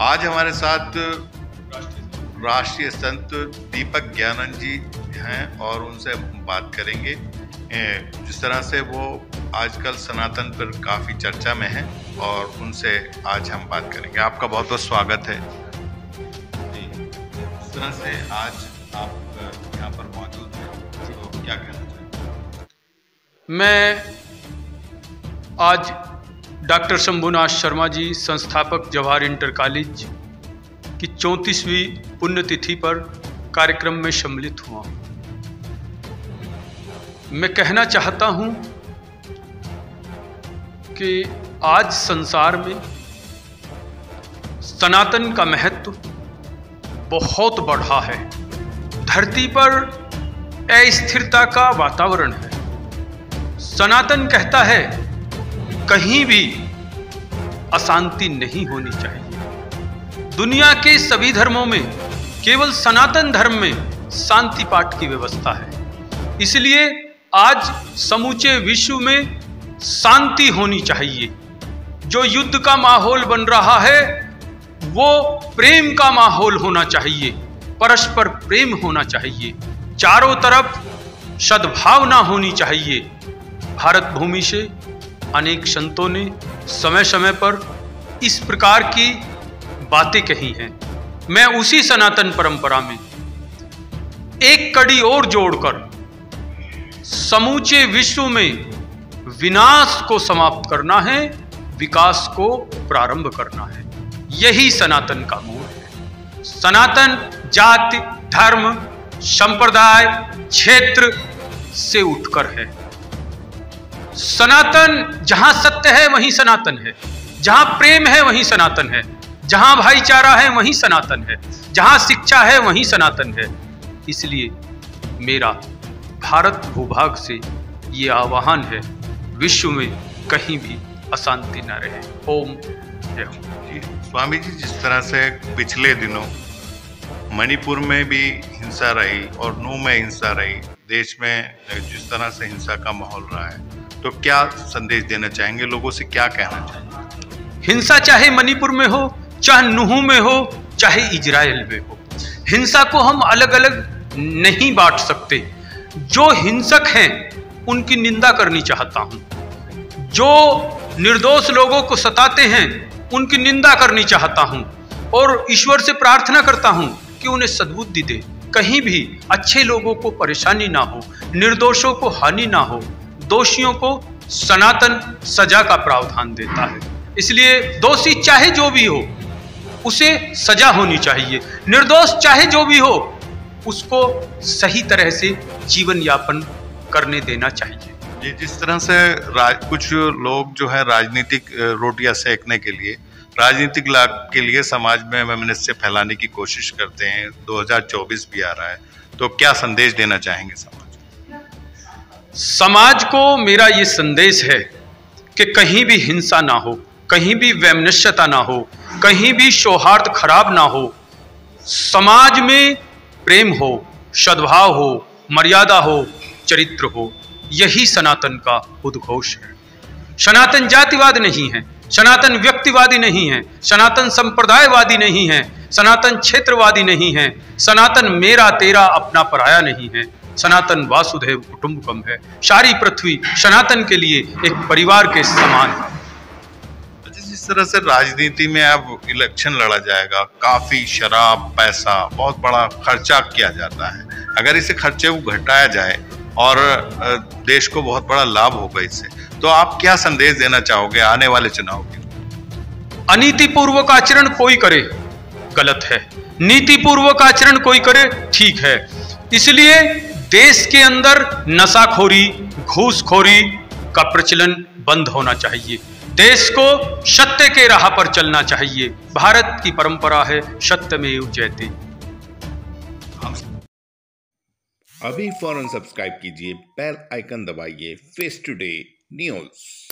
आज हमारे साथ राष्ट्रीय संत दीपक ज्ञानंद जी हैं और उनसे बात करेंगे। जिस तरह से वो आजकल सनातन पर काफ़ी चर्चा में हैं और उनसे आज हम बात करेंगे। आपका बहुत बहुत स्वागत है जी। जिस तरह से आज आप यहाँ पर मौजूद हैं, तो क्या कहना चाहेंगे? मैं आज डॉक्टर शंभुनाथ शर्मा जी, संस्थापक जवाहर इंटर कॉलेज की 34वीं पुण्यतिथि पर कार्यक्रम में सम्मिलित हुआ। मैं कहना चाहता हूं कि आज संसार में सनातन का महत्व बहुत बढ़ा है। धरती पर अस्थिरता का वातावरण है। सनातन कहता है कहीं भी अशांति नहीं होनी चाहिए। दुनिया के सभी धर्मों में केवल सनातन धर्म में शांति पाठ की व्यवस्था है। इसलिए आज समूचे विश्व में शांति होनी चाहिए। जो युद्ध का माहौल बन रहा है वो प्रेम का माहौल होना चाहिए, परस्पर प्रेम होना चाहिए, चारों तरफ सद्भावना होनी चाहिए। भारत भूमि से अनेक संतों ने समय समय पर इस प्रकार की बातें कही हैं। मैं उसी सनातन परंपरा में एक कड़ी और जोड़कर समूचे विश्व में विनाश को समाप्त करना है, विकास को प्रारंभ करना है। यही सनातन का मूल है। सनातन जाति, धर्म, संप्रदाय, क्षेत्र से उठकर है। सनातन जहां सत्य है वहीं सनातन है, जहां प्रेम है वहीं सनातन है, जहां भाईचारा है वहीं सनातन है, जहां शिक्षा है वहीं सनातन है। इसलिए मेरा भारत भूभाग से ये आह्वान है, विश्व में कहीं भी अशांति न रहे। ओम जय हो। स्वामी जी, जिस तरह से पिछले दिनों मणिपुर में भी हिंसा रही और नू में हिंसा रही, देश में जिस तरह से हिंसा का माहौल रहा है, तो क्या संदेश देना चाहेंगे? लोगों से क्या कहना चाहेंगे? हिंसा चाहे मणिपुर में हो, चाहे नूह में हो, चाहे इजराइल में हो, हिंसा को हम अलग अलग नहीं बांट सकते। जो हिंसक हैं उनकी निंदा करनी चाहता हूं। जो निर्दोष लोगों को सताते हैं उनकी निंदा करनी चाहता हूं और ईश्वर से प्रार्थना करता हूं कि उन्हें सद्बुद्धि दे। कहीं भी अच्छे लोगों को परेशानी ना हो, निर्दोषों को हानि ना हो। दोषियों को सनातन सजा का प्रावधान देता है। इसलिए दोषी चाहे जो भी हो उसे सजा होनी चाहिए। निर्दोष चाहे जो भी हो उसको सही तरह से जीवन यापन करने देना चाहिए। जी, जिस तरह से कुछ लोग जो है राजनीतिक रोटियां सेकने के लिए, राजनीतिक लाभ के लिए समाज में वैमनस्य फैलाने की कोशिश करते हैं। 2024 भी आ रहा है, तो क्या संदेश देना चाहेंगे समाज को? मेरा ये संदेश है कि कहीं भी हिंसा ना हो, कहीं भी वैमनस्यता ना हो, कहीं भी सौहार्द खराब ना हो। समाज में प्रेम हो, सद्भाव हो, मर्यादा हो, चरित्र हो। यही सनातन का उद्घोष है। सनातन जातिवाद नहीं है, सनातन व्यक्तिवादी नहीं है, सनातन संप्रदायवादी नहीं है, सनातन क्षेत्रवादी नहीं है, सनातन मेरा तेरा अपना पराया नहीं है। सनातन वासुदेव कुटुंबकम है। सारी पृथ्वी सनातन के लिए एक परिवार के समान है। जिस तरह से राजनीति में अब इलेक्शन लड़ा जाएगा, काफी शराब, पैसा, बहुत बड़ा खर्चा किया जाता है। अगर इसे खर्चे को घटाया जाए और देश को बहुत बड़ा लाभ होगा इससे, तो आप क्या संदेश देना चाहोगे आने वाले चुनाव के? अनीतिपूर्वक आचरण कोई करे गलत है, नीतिपूर्वक आचरण कोई करे ठीक है। इसलिए देश के अंदर नशाखोरी, घूसखोरी का प्रचलन बंद होना चाहिए। देश को सत्य के राह पर चलना चाहिए। भारत की परंपरा है सत्यमेव जयते। अभी फौरन सब्सक्राइब कीजिए, बेल आइकन दबाइए। Face today news.